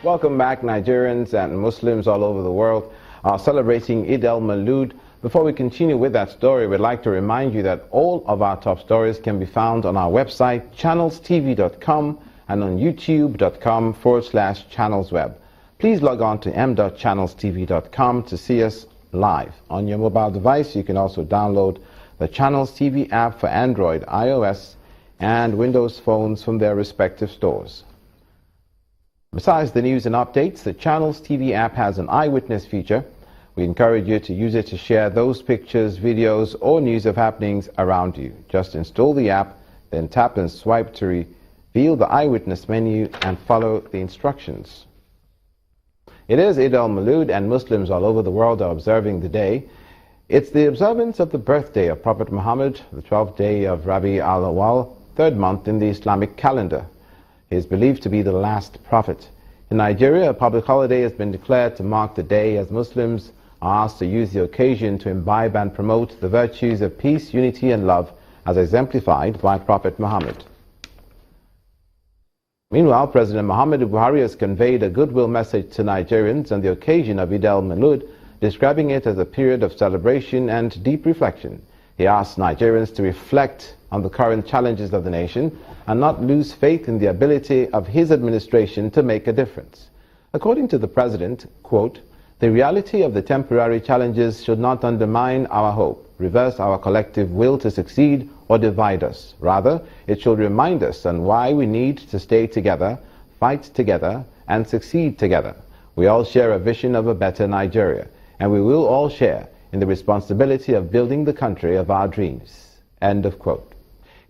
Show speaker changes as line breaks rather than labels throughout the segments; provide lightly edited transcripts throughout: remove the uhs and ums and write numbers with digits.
Welcome back. Nigerians and Muslims all over the world are celebrating Eid el-Maulud. Before we continue with that story, we'd like to remind you that all of our top stories can be found on our website, channelstv.com, and on youtube.com/channelsweb. Please log on to m.channelstv.com to see us live. On your mobile device, you can also download the Channels TV app for Android, iOS, and Windows phones from their respective stores. Besides the news and updates, the Channels TV app has an eyewitness feature. We encourage you to use it to share those pictures, videos, or news of happenings around you. Just install the app, then tap and swipe to reveal the eyewitness menu and follow the instructions. It is Eid el-Maulud, and Muslims all over the world are observing the day. It's the observance of the birthday of Prophet Muhammad, the 12th day of Rabi al-Awwal, third month in the Islamic calendar. He is believed to be the last prophet. In Nigeria, a public holiday has been declared to mark the day, as Muslims are asked to use the occasion to imbibe and promote the virtues of peace, unity and love as exemplified by Prophet Muhammad. Meanwhile, President Muhammad Buhari has conveyed a goodwill message to Nigerians on the occasion of Eid el-Maulud, describing it as a period of celebration and deep reflection. He asked Nigerians to reflect on the current challenges of the nation and not lose faith in the ability of his administration to make a difference. According to the president, quote, "The reality of the temporary challenges should not undermine our hope, reverse our collective will to succeed, or divide us. Rather, it should remind us on why we need to stay together, fight together, and succeed together. We all share a vision of a better Nigeria, and we will all share in the responsibility of building the country of our dreams." End of quote.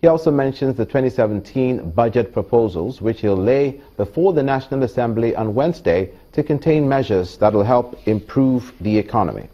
He also mentions the 2017 budget proposals, which he'll lay before the National Assembly on Wednesday to contain measures that will help improve the economy.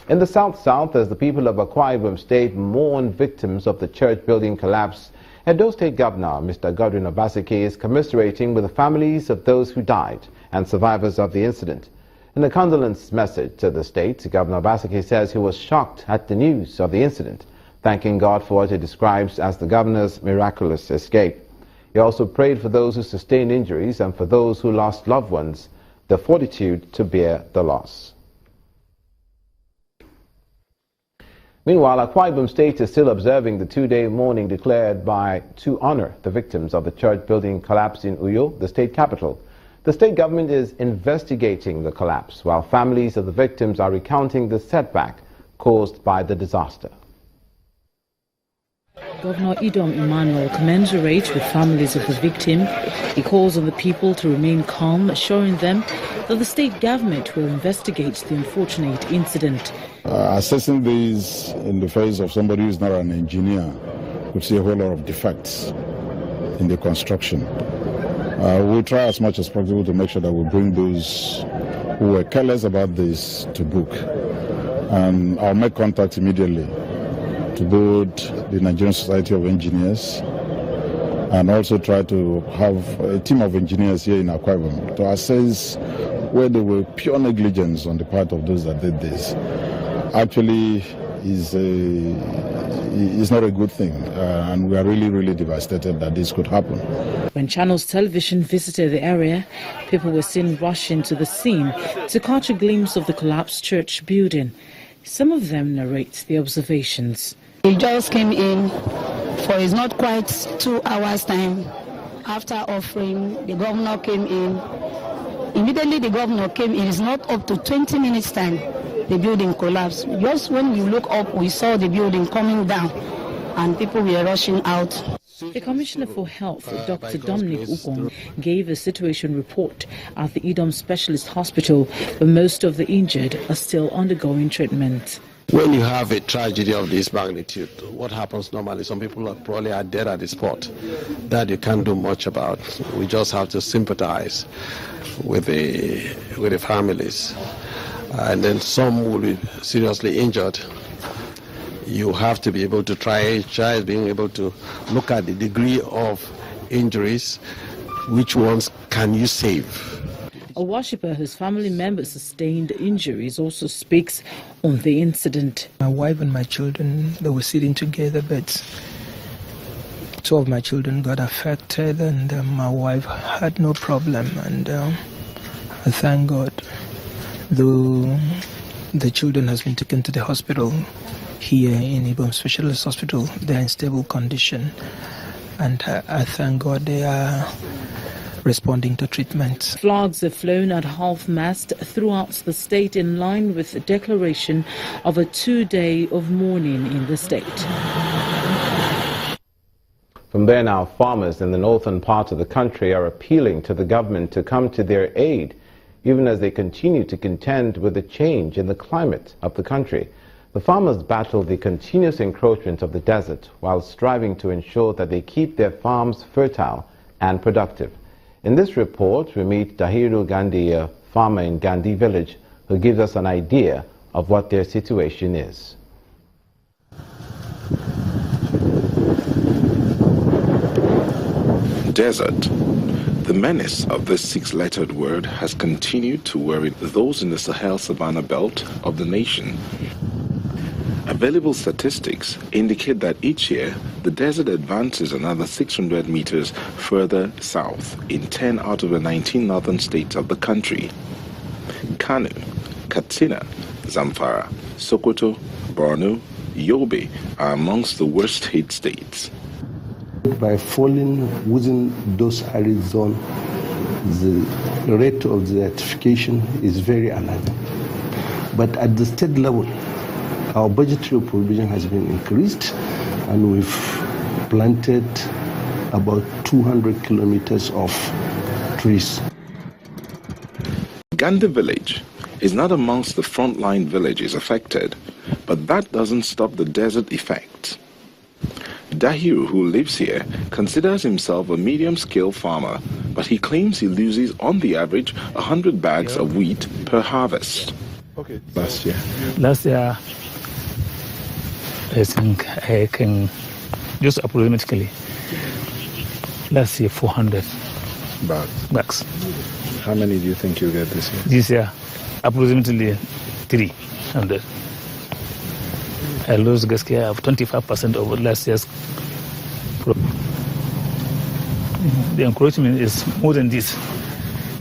In the South, as the people of Akwa Ibom State mourn victims of the church building collapse, Edo State Governor Mr. Godwin Obaseki is commiserating with the families of those who died and survivors of the incident. In a condolence message to the state, Governor Obaseki says he was shocked at the news of the incident, thanking God for what he describes as the governor's miraculous escape. He also prayed for those who sustained injuries and for those who lost loved ones, the fortitude to bear the loss. Meanwhile, Akwa Ibom State is still observing the two-day mourning declared to honor the victims of the church building collapse in Uyo, the state capital. The state government is investigating the collapse, while families of the victims are recounting the setback caused by the disaster.
Governor Idom Emmanuel commiserates with families of the victim. He calls on the people to remain calm, assuring them that the state government will investigate the unfortunate incident.
Assessing this in the face of somebody who is not an engineer could see a whole lot of defects in the construction. We'll try as much as possible to make sure that we bring those who were careless about this to book. And I'll make contact immediately to both the Nigerian Society of Engineers and also try to have a team of engineers here in Akwa Ibom to assess where there were pure negligence on the part of those that did this. Actually, is not a good thing, and we are really devastated that this could happen.
When Channels Television visited the area, people were seen rushing to the scene to catch a glimpse of the collapsed church building. Some of them narrate the observations.
We just came in for it's not quite 2 hours time. After offering, the governor came in. Immediately the governor came in, it's not up to 20 minutes time, the building collapsed. Just when we look up, we saw the building coming down and people were rushing out.
The Commissioner for Health, Dr. Dominic Ukong, gave a situation report at the Idom Specialist Hospital, where most of the injured are still undergoing treatment.
When you have a tragedy of this magnitude, what happens normally, some people are dead at the spot. That you can't do much about. We just have to sympathize with the families. And then some will be seriously injured. You have to be able to try being able to look at the degree of injuries, which ones can you save.
A worshipper whose family members sustained injuries also speaks on the incident.
My wife and my children, they were sitting together, but 2 of my children got affected, and my wife had no problem, and I thank God. Though the children has been taken to the hospital here in Ibom Specialist Hospital, they are in stable condition, and I thank God they are responding to treatment.
Flags have flown at half-mast throughout the state in line with the declaration of a 2-day of mourning in the state.
From there now, farmers in the northern part of the country are appealing to the government to come to their aid, even as they continue to contend with the change in the climate of the country. The farmers battle the continuous encroachment of the desert while striving to ensure that they keep their farms fertile and productive. In this report, we meet Dahiru Gandhi, a farmer in Gandhi village, who gives us an idea of what their situation is.
Desert. The menace of this 6-lettered word has continued to worry those in the Sahel Savannah belt of the nation. Available statistics indicate that each year the desert advances another 600 meters further south in 10 out of the 19 northern states of the country. Kano, Katsina, Zamfara, Sokoto, Borno, Yobe are amongst the worst hit states.
By falling within those arid zones, the rate of desertification is very alarming. But at the state level, our budgetary provision has been increased, and we've planted about 200 kilometers of trees.
Gandhi village is not amongst the frontline villages affected, but that doesn't stop the desert effect. Dahiru, who lives here, considers himself a medium-scale farmer, but he claims he loses on the average 100 bags of wheat per harvest.
Okay.
Last year, I think I can just approximately last year 400 bags.
How many do you think you'll get this year?
This year, approximately 300. I lose Gaskia of 25% over last year's crop. The encroachment is more than this.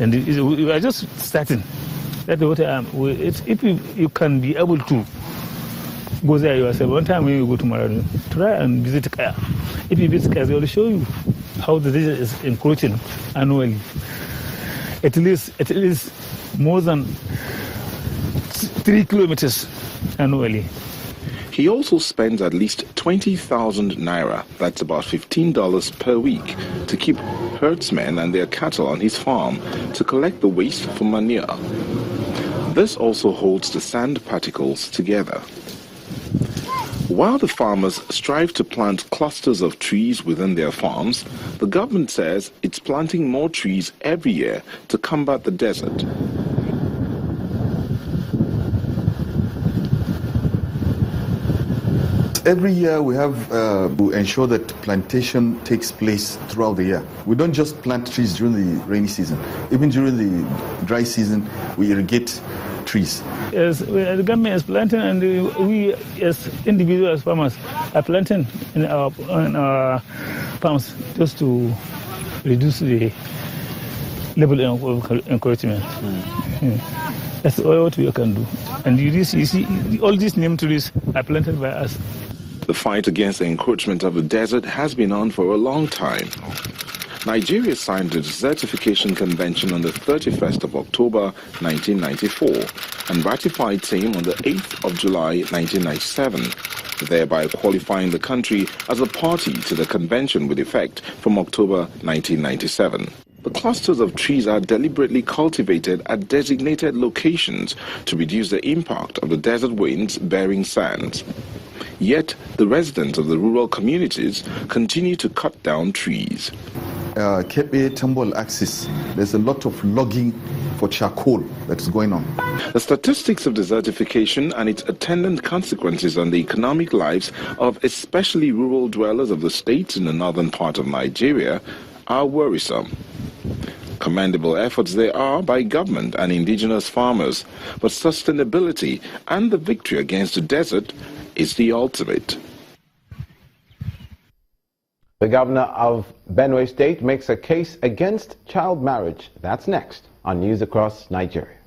And we are just starting. That's what I am. If you can be able to go there yourself, one time when you go to Maradon, try and visit Kaya. If you visit Kaya, they will show you how the desert is encroaching annually. At least more than 3 kilometers annually.
He also spends at least 20,000 naira, that's about $15 per week, to keep herdsmen and their cattle on his farm to collect the waste for manure. This also holds the sand particles together. While the farmers strive to plant clusters of trees within their farms, the government says it's planting more trees every year to combat the desert.
Every year we have to ensure that plantation takes place throughout the year. We don't just plant trees during the rainy season. Even during the dry season, we irrigate trees.
Yes, the government is planting, and we as individuals farmers are planting in our farms just to reduce the level of encroachment. That's all what we can do. And you see, all these neem trees are planted by us.
The fight against the encroachment of the desert has been on for a long time. Nigeria signed the Desertification Convention on the 31st of October 1994 and ratified same on the 8th of July 1997, thereby qualifying the country as a party to the convention with effect from October 1997. The clusters of trees are deliberately cultivated at designated locations to reduce the impact of the desert winds bearing sands. Yet, the residents of the rural communities continue to cut down trees.
Kepe Tambol axis, there's a lot of logging for charcoal that's going on.
The statistics of desertification and its attendant consequences on the economic lives of especially rural dwellers of the states in the northern part of Nigeria are worrisome. Commendable efforts there are by government and indigenous farmers, but sustainability and the victory against the desert is the ultimate.
The governor of Benue State makes a case against child marriage. That's next on News Across Nigeria.